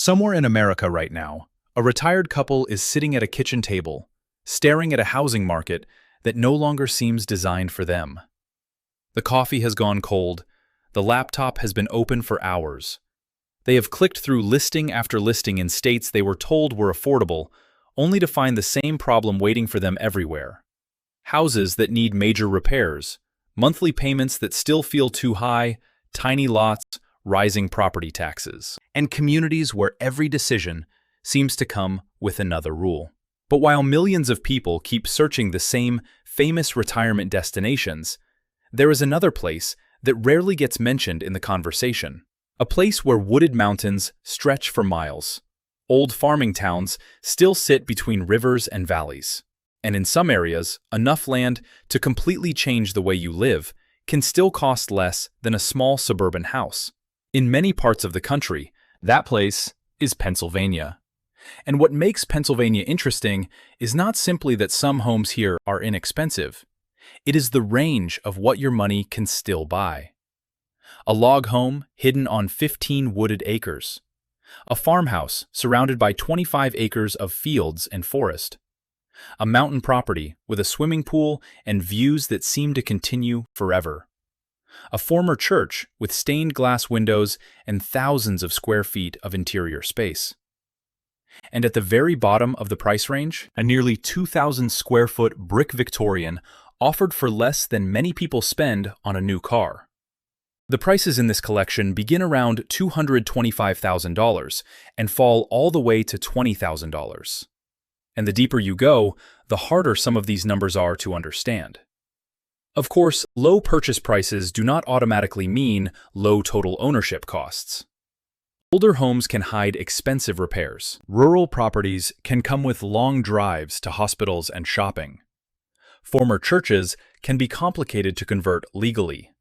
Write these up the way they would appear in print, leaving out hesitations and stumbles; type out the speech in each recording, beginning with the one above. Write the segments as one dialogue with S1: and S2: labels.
S1: Somewhere in America right now, a retired couple is sitting at a kitchen table, staring at a housing market that no longer seems designed for them. The coffee has gone cold, the laptop has been open for hours. They have clicked through listing after listing in states they were told were affordable, only to find the same problem waiting for them everywhere. Houses that need major repairs, monthly payments that still feel too high, tiny lots, rising property taxes, and communities where every decision seems to come with another rule. But while millions of people keep searching the same famous retirement destinations, there is another place that rarely gets mentioned in the conversation. A place where wooded mountains stretch for miles. Old farming towns still sit between rivers and valleys. And in some areas, enough land to completely change the way you live can still cost less than a small suburban house. In many parts of the country, that place is Pennsylvania. And what makes Pennsylvania interesting is not simply that some homes here are inexpensive. It is the range of what your money can still buy. A log home hidden on 15 wooded acres. A farmhouse surrounded by 25 acres of fields and forest. A mountain property with a swimming pool and views that seem to continue forever. A former church with stained glass windows and thousands of square feet of interior space. And at the very bottom of the price range, a nearly 2,000 square foot brick Victorian offered for less than many people spend on a new car. The prices in this collection begin around $225,000 and fall all the way to $20,000. And the deeper you go, the harder some of these numbers are to understand. Of course, low purchase prices do not automatically mean low total ownership costs. Older homes can hide expensive repairs. Rural properties can come with long drives to hospitals and shopping. Former churches can be complicated to convert legally.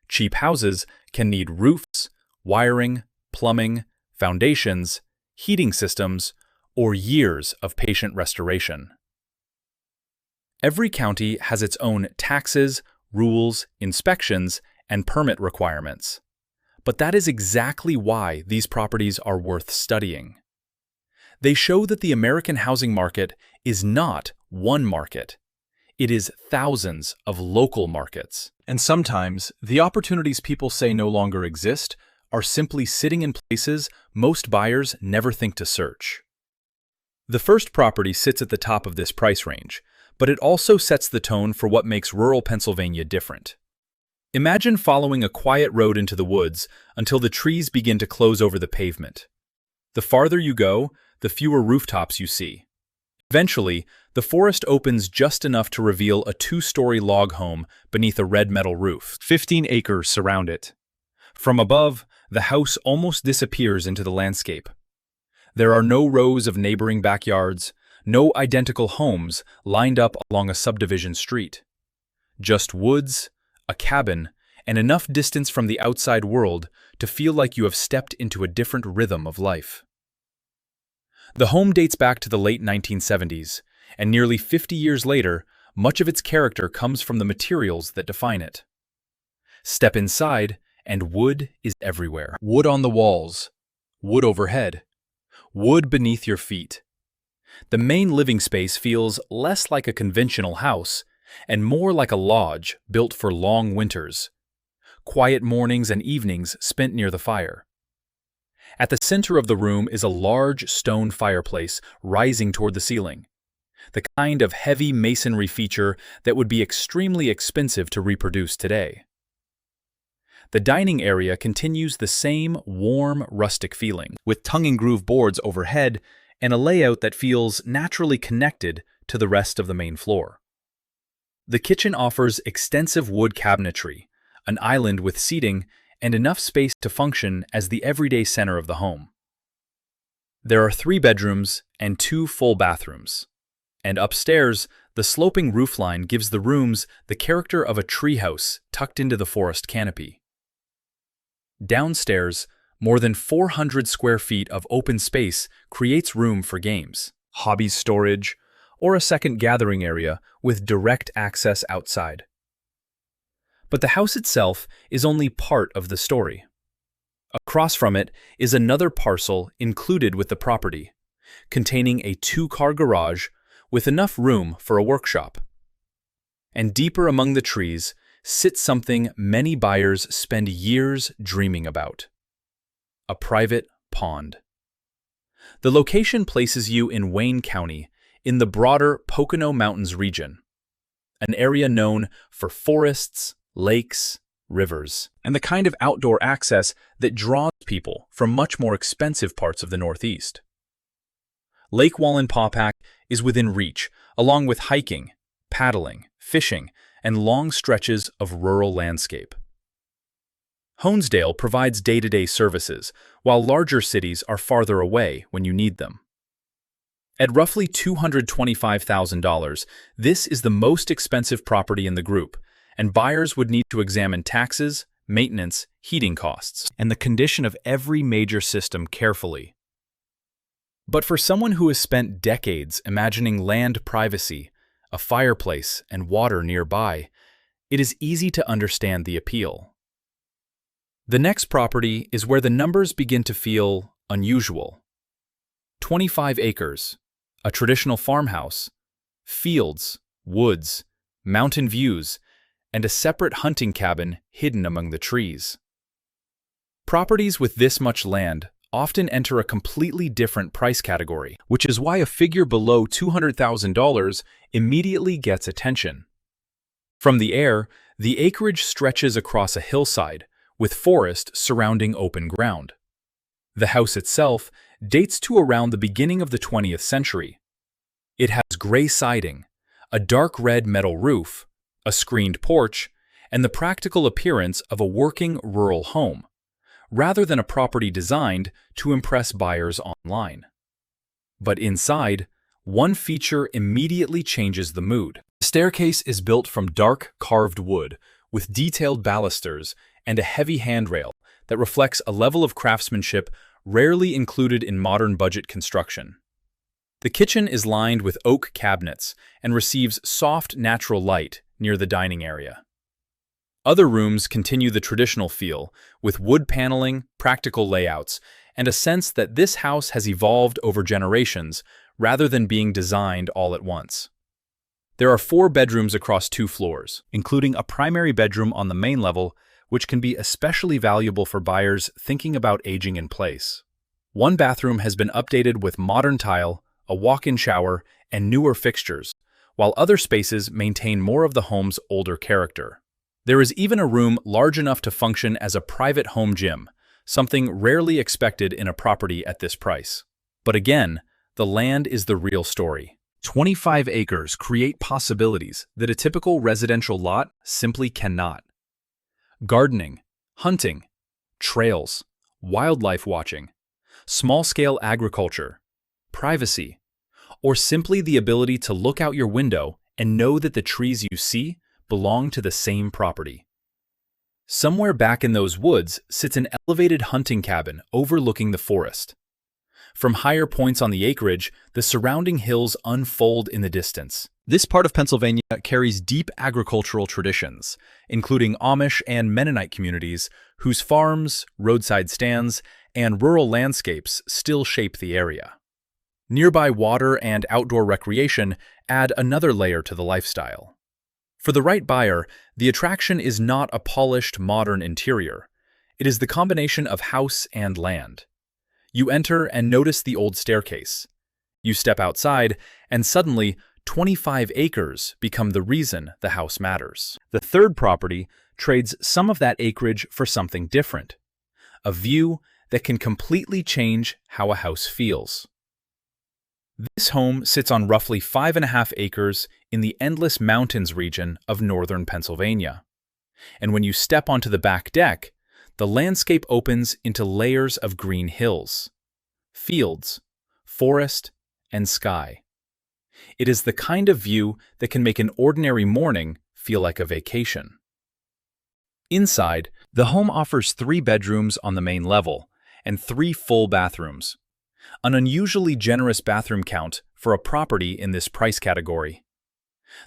S1: Cheap houses can need roofs, wiring, plumbing, foundations, heating systems, or years of patient restoration. Every county has its own taxes, rules, inspections, and permit requirements. But that is exactly why these properties are worth studying. They show that the American housing market is not one market. It is thousands of local markets. And sometimes, the opportunities people say no longer exist are simply sitting in places most buyers never think to search. The first property sits at the top of this price range, but it also sets the tone for what makes rural Pennsylvania different. Imagine following a quiet road into the woods until the trees begin to close over the pavement. The farther you go, the fewer rooftops you see. Eventually, the forest opens just enough to reveal a 2-story log home beneath a red metal roof. 15 acres surround it. From above, the house almost disappears into the landscape. There are no rows of neighboring backyards, no identical homes lined up along a subdivision street. Just woods, a cabin, and enough distance from the outside world to feel like you have stepped into a different rhythm of life. The home dates back to the late 1970s, and nearly 50 years later, much of its character comes from the materials that define it. Step inside, and wood is everywhere. Wood on the walls, wood overhead, wood beneath your feet. The main living space feels less like a conventional house and more like a lodge built for long winters, quiet mornings and evenings spent near the fire. At the center of the room is a large stone fireplace rising toward the ceiling, the kind of heavy masonry feature that would be extremely expensive to reproduce today. The dining area continues the same warm, rustic feeling, with tongue-and-groove boards overhead and a layout that feels naturally connected to the rest of the main floor. The kitchen offers extensive wood cabinetry, an island with seating, and enough space to function as the everyday center of the home. There are 3 bedrooms and 2 full bathrooms. And upstairs, the sloping roofline gives the rooms the character of a treehouse tucked into the forest canopy. Downstairs, more than 400 square feet of open space creates room for games, hobbies storage, or a second gathering area with direct access outside. But the house itself is only part of the story. Across from it is another parcel included with the property, containing a two-car garage with enough room for a workshop. And deeper among the trees sits something many buyers spend years dreaming about: a private pond. The location places you in Wayne County, in the broader Pocono Mountains region, an area known for forests, lakes, rivers, and the kind of outdoor access that draws people from much more expensive parts of the Northeast. Lake Wallenpaupack is within reach, along with hiking, paddling, fishing, and long stretches of rural landscape. Honesdale provides day-to-day services, while larger cities are farther away when you need them. At roughly $225,000, this is the most expensive property in the group, and buyers would need to examine taxes, maintenance, heating costs, and the condition of every major system carefully. But for someone who has spent decades imagining land privacy, a fireplace, and water nearby, it is easy to understand the appeal. The next property is where the numbers begin to feel unusual. 25 acres, a traditional farmhouse, fields, woods, mountain views, and a separate hunting cabin hidden among the trees. Properties with this much land often enter a completely different price category, which is why a figure below $200,000 immediately gets attention. From the air, the acreage stretches across a hillside, with forest surrounding open ground. The house itself dates to around the beginning of the 20th century. It has gray siding, a dark red metal roof, a screened porch, and the practical appearance of a working rural home, rather than a property designed to impress buyers online. But inside, one feature immediately changes the mood. The staircase is built from dark carved wood, with detailed balusters and a heavy handrail that reflects a level of craftsmanship rarely included in modern budget construction. The kitchen is lined with oak cabinets and receives soft, natural light near the dining area. Other rooms continue the traditional feel, with wood paneling, practical layouts, and a sense that this house has evolved over generations rather than being designed all at once. There are 4 bedrooms across 2 floors, including a primary bedroom on the main level, which can be especially valuable for buyers thinking about aging in place. One bathroom has been updated with modern tile, a walk-in shower, and newer fixtures, while other spaces maintain more of the home's older character. There is even a room large enough to function as a private home gym, something rarely expected in a property at this price. But again, the land is the real story. 25 acres create possibilities that a typical residential lot simply cannot. Gardening, hunting, trails, wildlife watching, small-scale agriculture, privacy, or simply the ability to look out your window and know that the trees you see belong to the same property. Somewhere back in those woods sits an elevated hunting cabin overlooking the forest. From higher points on the acreage, the surrounding hills unfold in the distance. This part of Pennsylvania carries deep agricultural traditions, including Amish and Mennonite communities whose farms, roadside stands, and rural landscapes still shape the area. Nearby water and outdoor recreation add another layer to the lifestyle. For the right buyer, the attraction is not a polished, modern interior. It is the combination of house and land. You enter and notice the old staircase. You step outside, and suddenly, 25 acres become the reason the house matters. The third property trades some of that acreage for something different, a view that can completely change how a house feels. This home sits on roughly 5.5 acres in the Endless Mountains region of northern Pennsylvania. And when you step onto the back deck, the landscape opens into layers of green hills, fields, forest, and sky. It is the kind of view that can make an ordinary morning feel like a vacation. Inside, the home offers 3 bedrooms on the main level and 3 full bathrooms, an unusually generous bathroom count for a property in this price category.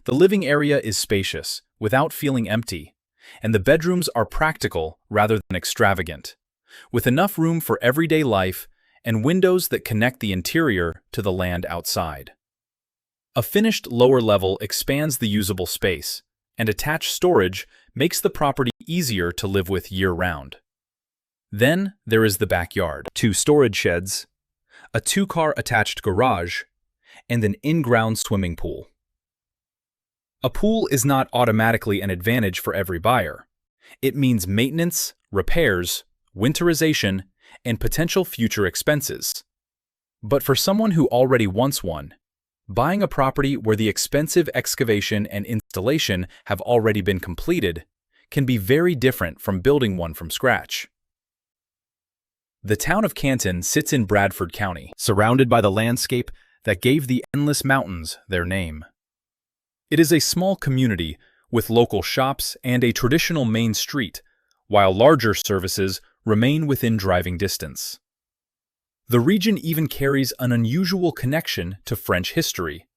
S1: The living area is spacious, without feeling empty, and the bedrooms are practical rather than extravagant, with enough room for everyday life and windows that connect the interior to the land outside. A finished lower level expands the usable space, and attached storage makes the property easier to live with year-round. Then there is the backyard. 2 storage sheds, a 2-car attached garage, and an in-ground swimming pool. A pool is not automatically an advantage for every buyer. It means maintenance, repairs, winterization, and potential future expenses. But for someone who already wants one, buying a property where the expensive excavation and installation have already been completed can be very different from building one from scratch. The town of Canton sits in Bradford County, surrounded by the landscape that gave the endless mountains their name. It is a small community with local shops and a traditional main street, while larger services remain within driving distance. The region even carries an unusual connection to French history.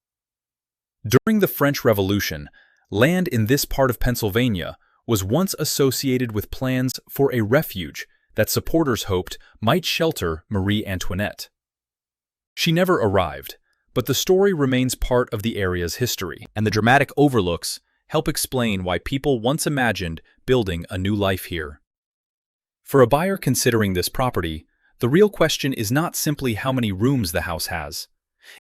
S1: During the French Revolution, land in this part of Pennsylvania was once associated with plans for a refuge that supporters hoped might shelter Marie Antoinette. She never arrived, but the story remains part of the area's history, and the dramatic overlooks help explain why people once imagined building a new life here. For a buyer considering this property, the real question is not simply how many rooms the house has.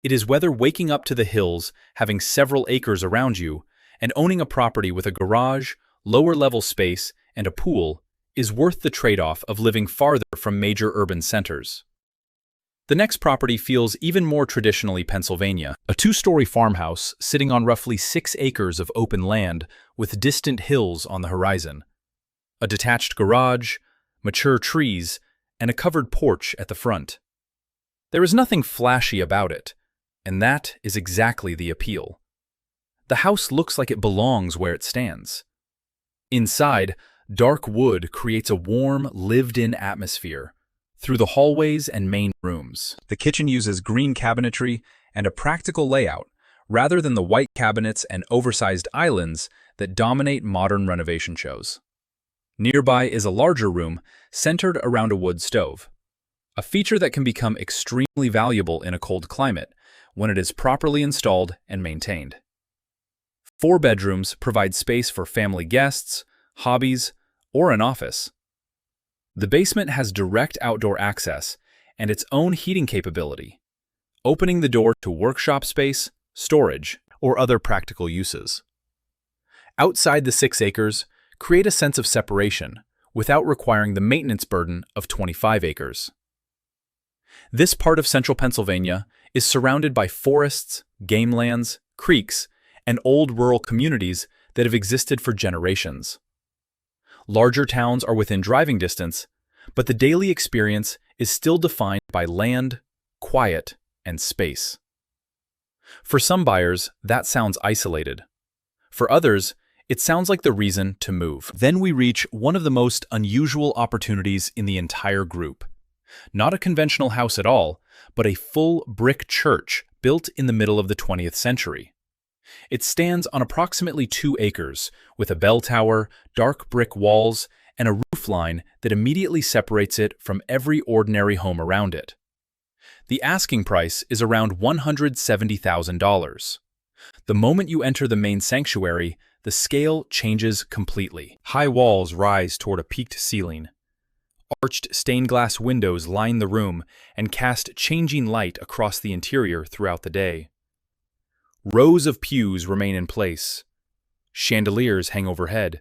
S1: It is whether waking up to the hills, having several acres around you, and owning a property with a garage, lower-level space, and a pool is worth the trade-off of living farther from major urban centers. The next property feels even more traditionally Pennsylvania, a 2-story farmhouse sitting on roughly 6 acres of open land with distant hills on the horizon. A detached garage, mature trees, and a covered porch at the front. There is nothing flashy about it, and that is exactly the appeal. The house looks like it belongs where it stands. Inside, dark wood creates a warm, lived-in atmosphere through the hallways and main rooms. The kitchen uses green cabinetry and a practical layout rather than the white cabinets and oversized islands that dominate modern renovation shows. Nearby is a larger room centered around a wood stove, a feature that can become extremely valuable in a cold climate when it is properly installed and maintained. 4 bedrooms provide space for family guests, hobbies, or an office. The basement has direct outdoor access and its own heating capability, opening the door to workshop space, storage, or other practical uses. Outside the 6 acres, create a sense of separation without requiring the maintenance burden of 25 acres. This part of central Pennsylvania is surrounded by forests, game lands, creeks, and old rural communities that have existed for generations. Larger towns are within driving distance, but the daily experience is still defined by land, quiet, and space. For some buyers, that sounds isolated. For others, it sounds like the reason to move. Then we reach one of the most unusual opportunities in the entire group. Not a conventional house at all, but a full brick church built in the middle of the 20th century. It stands on approximately 2 acres, with a bell tower, dark brick walls, and a roofline that immediately separates it from every ordinary home around it. The asking price is around $170,000. The moment you enter the main sanctuary, the scale changes completely. High walls rise toward a peaked ceiling. Arched stained glass windows line the room and cast changing light across the interior throughout the day. Rows of pews remain in place. Chandeliers hang overhead.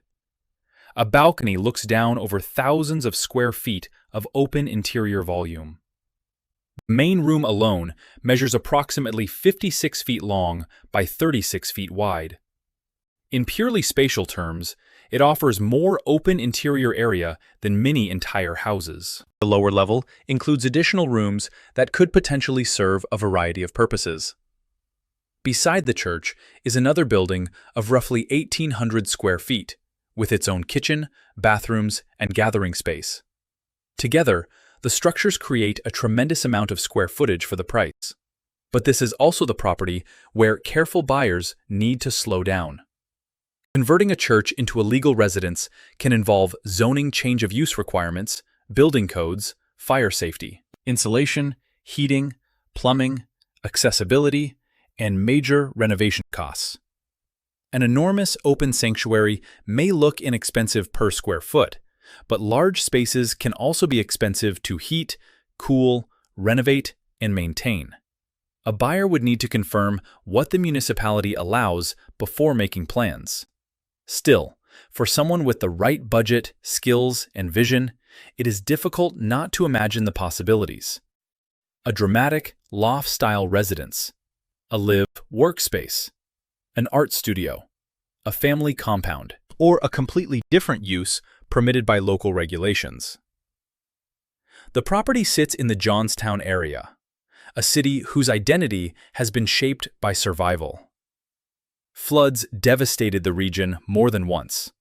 S1: A balcony looks down over thousands of square feet of open interior volume. The main room alone measures approximately 56 feet long by 36 feet wide. In purely spatial terms, it offers more open interior area than many entire houses. The lower level includes additional rooms that could potentially serve a variety of purposes. Beside the church is another building of roughly 1,800 square feet, with its own kitchen, bathrooms, and gathering space. Together, the structures create a tremendous amount of square footage for the price. But this is also the property where careful buyers need to slow down. Converting a church into a legal residence can involve zoning change of use requirements, building codes, fire safety, insulation, heating, plumbing, accessibility, and major renovation costs. An enormous open sanctuary may look inexpensive per square foot, but large spaces can also be expensive to heat, cool, renovate, and maintain. A buyer would need to confirm what the municipality allows before making plans. Still, for someone with the right budget, skills, and vision, it is difficult not to imagine the possibilities. A dramatic, loft-style residence, a live workspace, an art studio, a family compound, or a completely different use permitted by local regulations. The property sits in the Johnstown area, a city whose identity has been shaped by survival. Floods devastated the region more than once,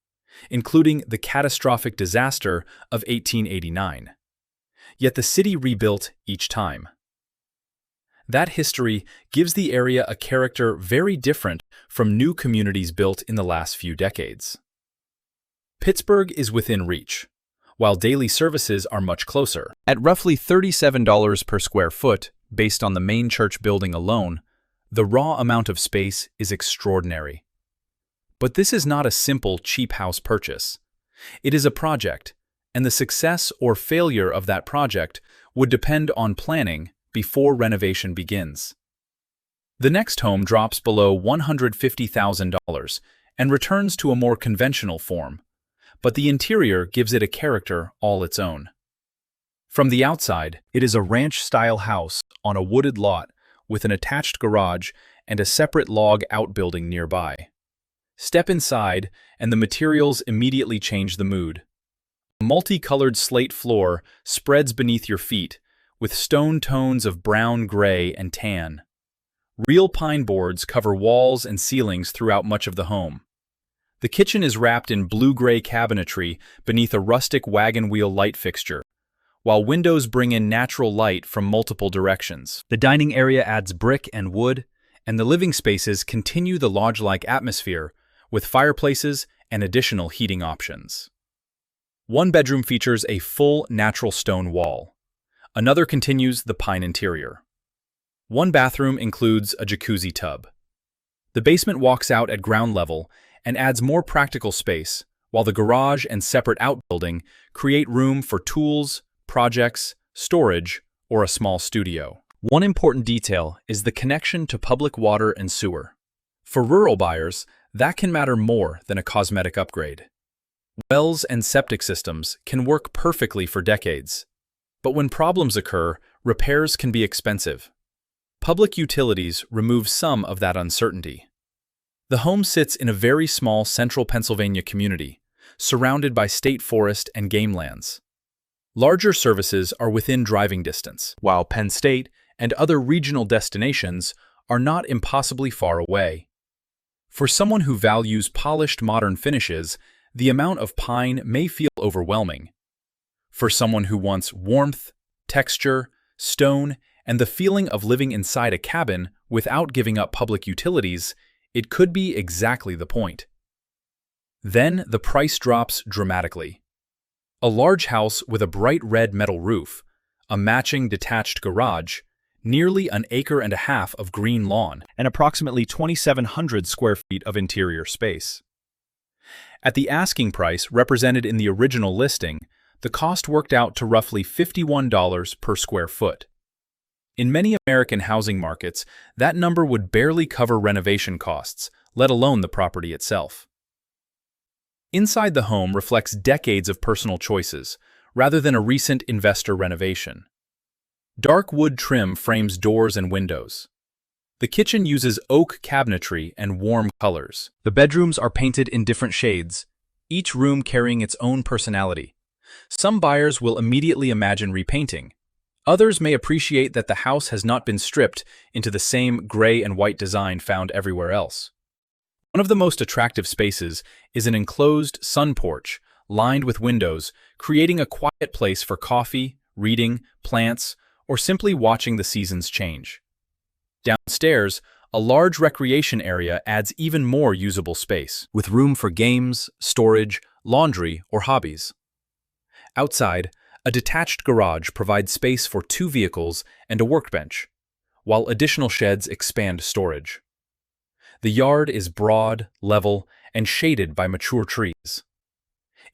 S1: including the catastrophic disaster of 1889. Yet the city rebuilt each time. That history gives the area a character very different from new communities built in the last few decades. Pittsburgh is within reach, while daily services are much closer. At roughly $37 per square foot, based on the main church building alone, the raw amount of space is extraordinary. But this is not a simple, cheap house purchase. It is a project, and the success or failure of that project would depend on planning before renovation begins. The next home drops below $150,000 and returns to a more conventional form, but the interior gives it a character all its own. From the outside, it is a ranch-style house on a wooded lot with an attached garage and a separate log outbuilding nearby. Step inside, and the materials immediately change the mood. A multicolored slate floor spreads beneath your feet, with stone tones of brown, gray, and tan. Real pine boards cover walls and ceilings throughout much of the home. The kitchen is wrapped in blue-gray cabinetry beneath a rustic wagon wheel light fixture, while windows bring in natural light from multiple directions. The dining area adds brick and wood, and the living spaces continue the lodge-like atmosphere with fireplaces and additional heating options. One bedroom features a full natural stone wall. Another continues the pine interior. One bathroom includes a jacuzzi tub. The basement walks out at ground level and adds more practical space, while the garage and separate outbuilding create room for tools, projects, storage, or a small studio. One important detail is the connection to public water and sewer. For rural buyers, that can matter more than a cosmetic upgrade. Wells and septic systems can work perfectly for decades, but when problems occur, repairs can be expensive. Public utilities remove some of that uncertainty. The home sits in a very small central Pennsylvania community, surrounded by state forest and game lands. Larger services are within driving distance, while Penn State and other regional destinations are not impossibly far away. For someone who values polished modern finishes, the amount of pine may feel overwhelming. For someone who wants warmth, texture, stone, and the feeling of living inside a cabin without giving up public utilities, it could be exactly the point. Then the price drops dramatically. A large house with a bright red metal roof, a matching detached garage, nearly an acre and a half of green lawn, and approximately 2,700 square feet of interior space. At the asking price represented in the original listing, the cost worked out to roughly $51 per square foot. In many American housing markets, that number would barely cover renovation costs, let alone the property itself. Inside the home reflects decades of personal choices, rather than a recent investor renovation. Dark wood trim frames doors and windows. The kitchen uses oak cabinetry and warm colors. The bedrooms are painted in different shades, each room carrying its own personality. Some buyers will immediately imagine repainting. Others may appreciate that the house has not been stripped into the same gray and white design found everywhere else. One of the most attractive spaces is an enclosed sun porch, lined with windows, creating a quiet place for coffee, reading, plants, or simply watching the seasons change. Downstairs, a large recreation area adds even more usable space, with room for games, storage, laundry, or hobbies. Outside, A detached garage provides space for 2 vehicles and a workbench, while additional sheds expand storage. The yard is broad, level, and shaded by mature trees.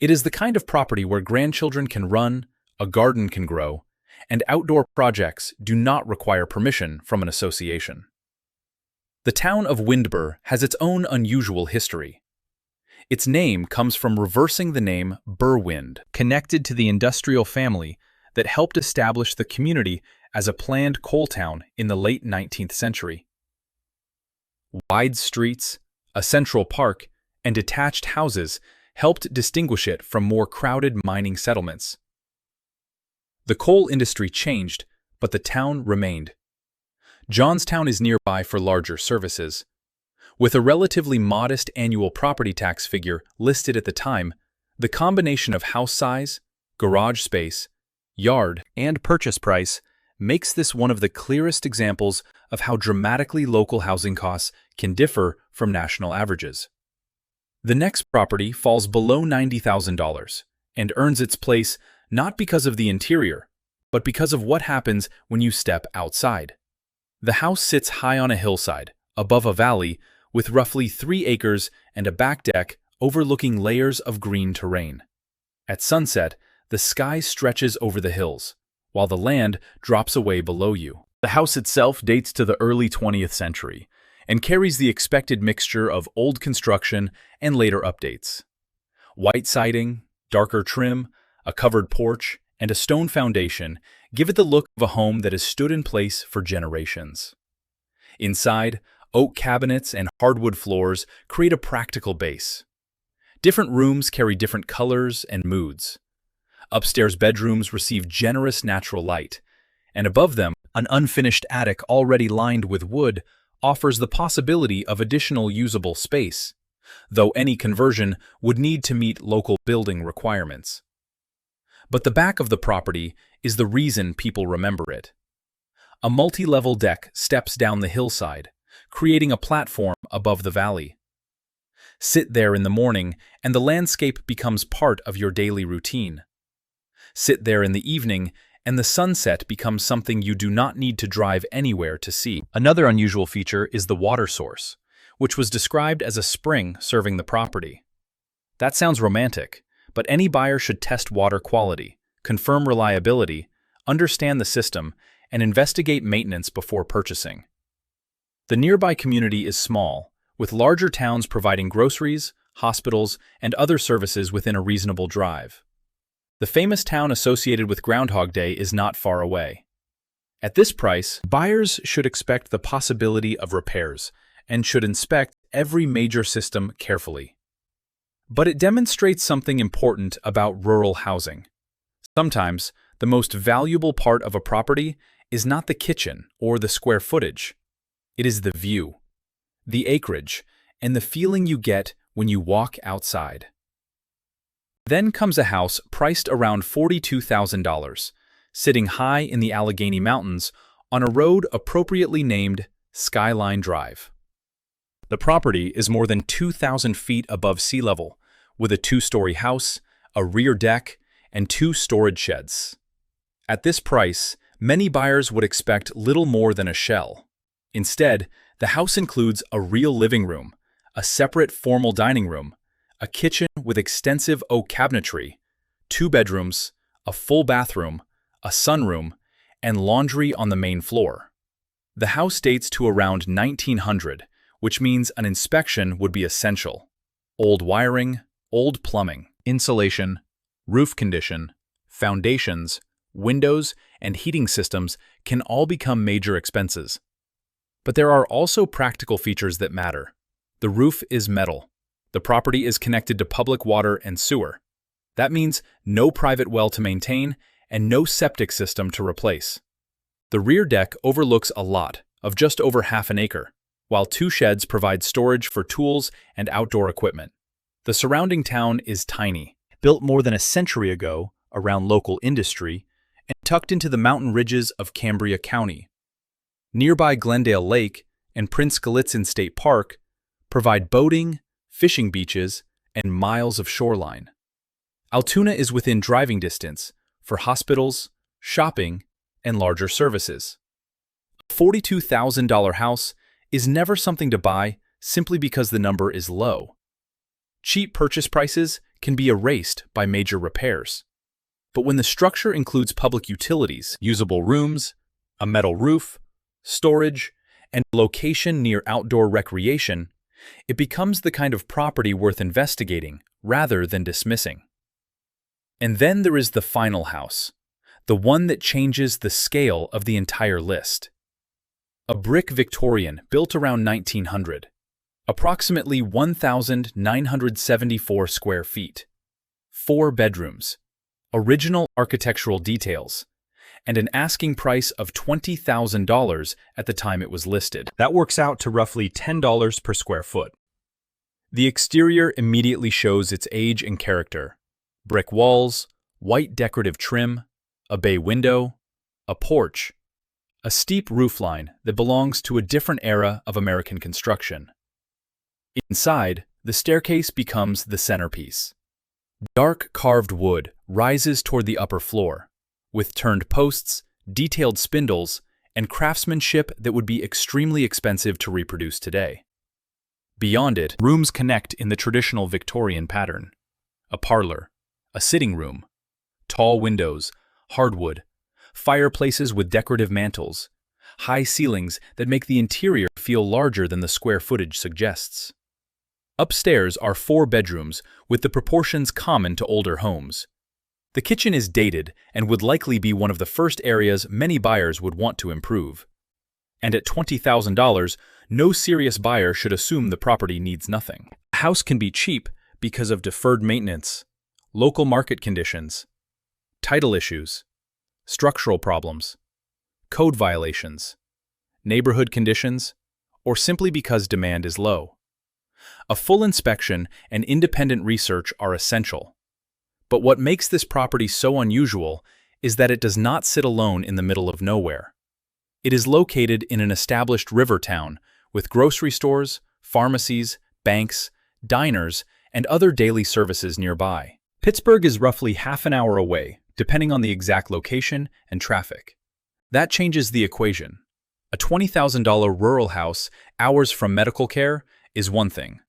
S1: It is the kind of property where grandchildren can run, a garden can grow, and outdoor projects do not require permission from an association. The town of Windber has its own unusual history. Its name comes from reversing the name Berwind, connected to the industrial family that helped establish the community as a planned coal town in the late 19th century. Wide streets, a central park, and detached houses helped distinguish it from more crowded mining settlements. The coal industry changed, but the town remained. Johnstown is nearby for larger services. With a relatively modest annual property tax figure listed at the time, the combination of house size, garage space, yard, and purchase price makes this one of the clearest examples of how dramatically local housing costs can differ from national averages. The next property falls below $90,000 and earns its place not because of the interior, but because of what happens when you step outside. The house sits high on a hillside, above a valley, with roughly 3 acres and a back deck overlooking layers of green terrain. At sunset, the sky stretches over the hills, while the land drops away below you. The house itself dates to the early 20th century and carries the expected mixture of old construction and later updates. White siding, darker trim, a covered porch, and a stone foundation give it the look of a home that has stood in place for generations. Inside, oak cabinets and hardwood floors create a practical base. Different rooms carry different colors and moods. Upstairs bedrooms receive generous natural light, and above them, an unfinished attic already lined with wood offers the possibility of additional usable space, though any conversion would need to meet local building requirements. But the back of the property is the reason people remember it. A multi-level deck steps down the hillside, creating a platform above the valley. Sit there in the morning, and the landscape becomes part of your daily routine. Sit there in the evening, and the sunset becomes something you do not need to drive anywhere to see. Another unusual feature is the water source, which was described as a spring serving the property. That sounds romantic, but any buyer should test water quality, confirm reliability, understand the system, and investigate maintenance before purchasing. The nearby community is small, with larger towns providing groceries, hospitals, and other services within a reasonable drive. The famous town associated with Groundhog Day is not far away. At this price, buyers should expect the possibility of repairs and should inspect every major system carefully. But it demonstrates something important about rural housing. Sometimes, the most valuable part of a property is not the kitchen or the square footage. It is the view, the acreage, and the feeling you get when you walk outside. Then comes a house priced around $42,000, sitting high in the Allegheny Mountains on a road appropriately named Skyline Drive. The property is more than 2,000 feet above sea level, with a 2-story house, a rear deck, and 2 storage sheds. At this price, many buyers would expect little more than a shell. Instead, the house includes a real living room, a separate formal dining room, a kitchen with extensive oak cabinetry, 2 bedrooms, a full bathroom, a sunroom, and laundry on the main floor. The house dates to around 1900, which means an inspection would be essential. Old wiring, old plumbing, insulation, roof condition, foundations, windows, and heating systems can all become major expenses. But there are also practical features that matter. The roof is metal. The property is connected to public water and sewer. That means no private well to maintain and no septic system to replace. The rear deck overlooks a lot of just over half an acre, while 2 sheds provide storage for tools and outdoor equipment. The surrounding town is tiny, built more than a century ago around local industry, and tucked into the mountain ridges of Cambria County. Nearby Glendale Lake and Prince Gallitzin State Park provide boating, fishing beaches, and miles of shoreline. Altoona is within driving distance, for hospitals, shopping, and larger services. A $42,000 house is never something to buy simply because the number is low. Cheap purchase prices can be erased by major repairs. But when the structure includes public utilities, usable rooms, a metal roof, storage, and a location near outdoor recreation, it becomes the kind of property worth investigating rather than dismissing. And then there is the final house, the one that changes the scale of the entire list. A brick Victorian built around 1900, approximately 1,974 square feet, 4 bedrooms, original architectural details, and an asking price of $20,000 at the time it was listed. That works out to roughly $10 per square foot. The exterior immediately shows its age and character. Brick walls, white decorative trim, a bay window, a porch, a steep roofline that belongs to a different era of American construction. Inside, the staircase becomes the centerpiece. Dark carved wood rises toward the upper floor, with turned posts, detailed spindles, and craftsmanship that would be extremely expensive to reproduce today. Beyond it, rooms connect in the traditional Victorian pattern. A parlor, a sitting room, tall windows, hardwood, fireplaces with decorative mantels, high ceilings that make the interior feel larger than the square footage suggests. Upstairs are 4 bedrooms with the proportions common to older homes. The kitchen is dated and would likely be one of the first areas many buyers would want to improve. And at $20,000, no serious buyer should assume the property needs nothing. A house can be cheap because of deferred maintenance, local market conditions, title issues, structural problems, code violations, neighborhood conditions, or simply because demand is low. A full inspection and independent research are essential. But what makes this property so unusual is that it does not sit alone in the middle of nowhere. It is located in an established river town with grocery stores, pharmacies, banks, diners, and other daily services nearby. Pittsburgh is roughly half an hour away, depending on the exact location and traffic. That changes the equation. A $20,000 rural house hours from medical care is one thing.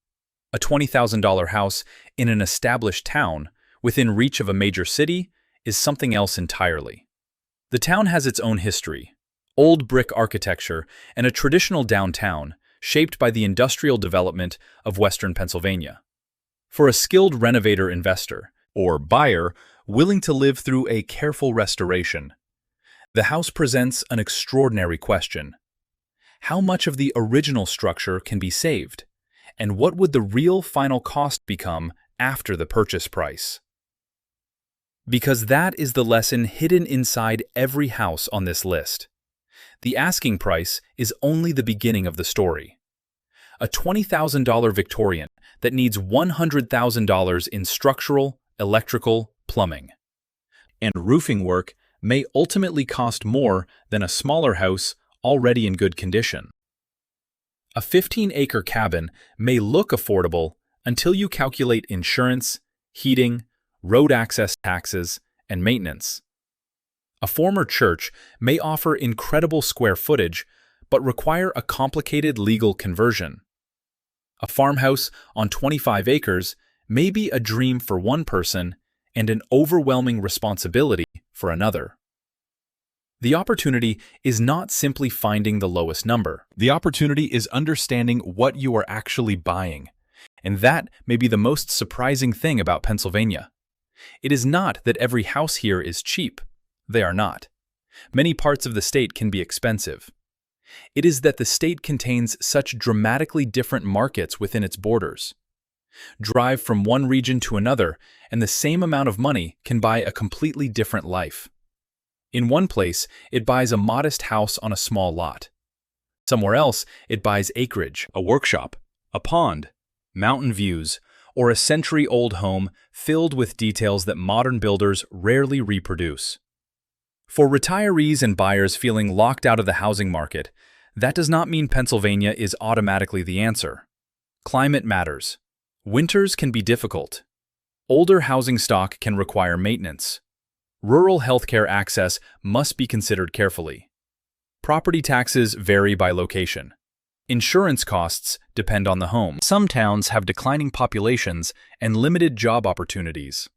S1: A $20,000 house in an established town within reach of a major city is something else entirely. The town has its own history, old brick architecture, and a traditional downtown shaped by the industrial development of Western Pennsylvania. For a skilled renovator investor, or buyer willing to live through a careful restoration, the house presents an extraordinary question. How much of the original structure can be saved? And what would the real final cost become after the purchase price? Because that is the lesson hidden inside every house on this list. The asking price is only the beginning of the story. A $20,000 Victorian that needs $100,000 in structural, electrical, plumbing, and roofing work may ultimately cost more than a smaller house already in good condition. A 15-acre cabin may look affordable until you calculate insurance, heating, road access taxes, and maintenance. A former church may offer incredible square footage, but require a complicated legal conversion. A farmhouse on 25 acres may be a dream for one person and an overwhelming responsibility for another. The opportunity is not simply finding the lowest number. The opportunity is understanding what you are actually buying. And that may be the most surprising thing about Pennsylvania. It is not that every house here is cheap. They are not. Many parts of the state can be expensive. It is that the state contains such dramatically different markets within its borders. Drive from one region to another, and the same amount of money can buy a completely different life. In one place, it buys a modest house on a small lot. Somewhere else, it buys acreage, a workshop, a pond, mountain views, or a century-old home filled with details that modern builders rarely reproduce. For retirees and buyers feeling locked out of the housing market, that does not mean Pennsylvania is automatically the answer. Climate matters. Winters can be difficult. Older housing stock can require maintenance. Rural healthcare access must be considered carefully. Property taxes vary by location. Insurance costs depend on the home. Some towns have declining populations and limited job opportunities.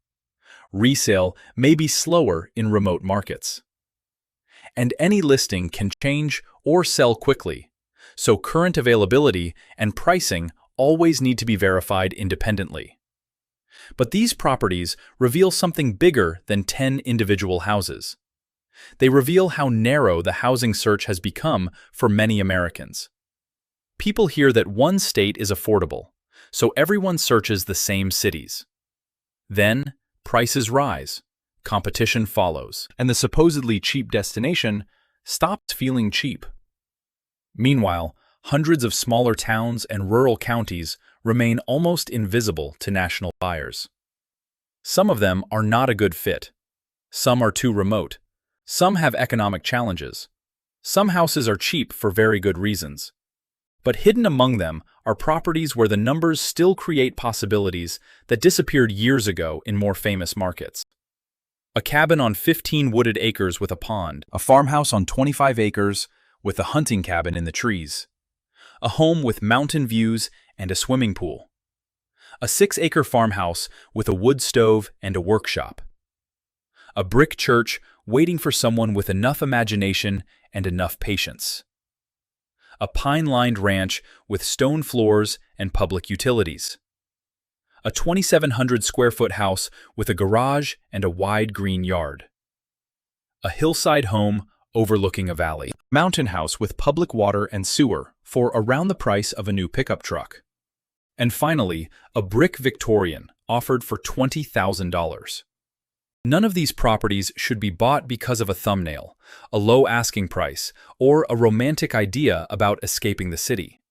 S1: Resale may be slower in remote markets. And any listing can change or sell quickly, so current availability and pricing always need to be verified independently. But these properties reveal something bigger than 10 individual houses. They reveal how narrow the housing search has become for many Americans. People hear that one state is affordable, so everyone searches the same cities. Then, prices rise, competition follows, and the supposedly cheap destination stops feeling cheap. Meanwhile, hundreds of smaller towns and rural counties remain almost invisible to national buyers. Some of them are not a good fit. Some are too remote. Some have economic challenges. Some houses are cheap for very good reasons. But hidden among them are properties where the numbers still create possibilities that disappeared years ago in more famous markets. A cabin on 15 wooded acres with a pond. A farmhouse on 25 acres with a hunting cabin in the trees. A home with mountain views and a swimming pool. A 6-acre farmhouse with a wood stove and a workshop. A brick church waiting for someone with enough imagination and enough patience. A pine-lined ranch with stone floors and public utilities. A 2,700 square foot house with a garage and a wide green yard. A hillside home overlooking a valley. Mountain house with public water and sewer for around the price of a new pickup truck. And finally, a brick Victorian offered for $20,000. None of these properties should be bought because of a thumbnail, a low asking price, or a romantic idea about escaping the city.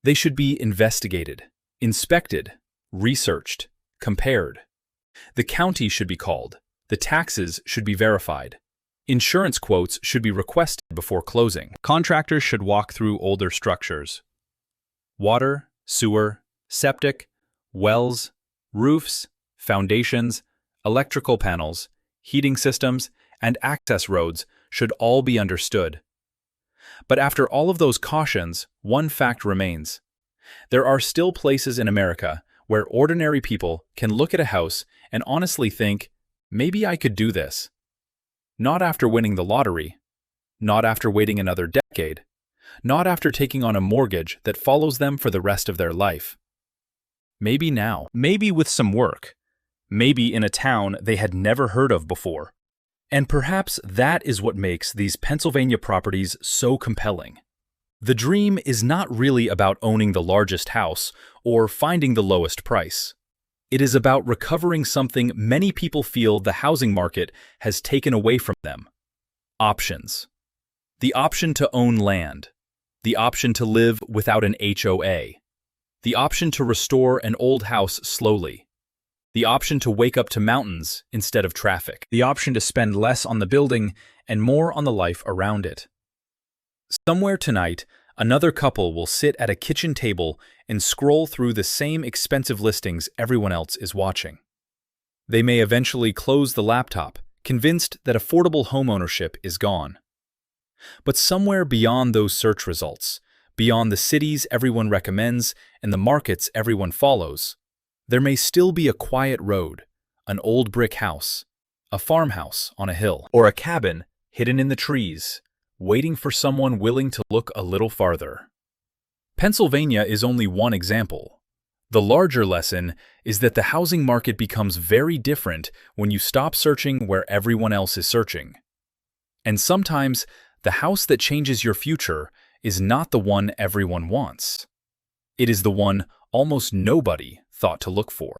S1: They should be investigated, inspected, researched, compared. The county should be called. The taxes should be verified. Insurance quotes should be requested before closing. Contractors should walk through older structures. Water, sewer, septic, wells, roofs, foundations, electrical panels, heating systems, and access roads should all be understood. But after all of those cautions, one fact remains. There are still places in America where ordinary people can look at a house and honestly think, maybe I could do this. Not after winning the lottery, not after waiting another decade, not after taking on a mortgage that follows them for the rest of their life. Maybe now, maybe with some work, maybe in a town they had never heard of before. And perhaps that is what makes these Pennsylvania properties so compelling. The dream is not really about owning the largest house or finding the lowest price. It is about recovering something many people feel the housing market has taken away from them. Options. The option to own land. The option to live without an HOA. The option to restore an old house slowly. The option to wake up to mountains instead of traffic. The option to spend less on the building and more on the life around it. Somewhere tonight, another couple will sit at a kitchen table and scroll through the same expensive listings everyone else is watching. They may eventually close the laptop, convinced that affordable homeownership is gone. But somewhere beyond those search results, beyond the cities everyone recommends and the markets everyone follows, there may still be a quiet road, an old brick house, a farmhouse on a hill, or a cabin hidden in the trees, waiting for someone willing to look a little farther. Pennsylvania is only one example. The larger lesson is that the housing market becomes very different when you stop searching where everyone else is searching. And sometimes, the house that changes your future is not the one everyone wants. It is the one almost nobody thought to look for.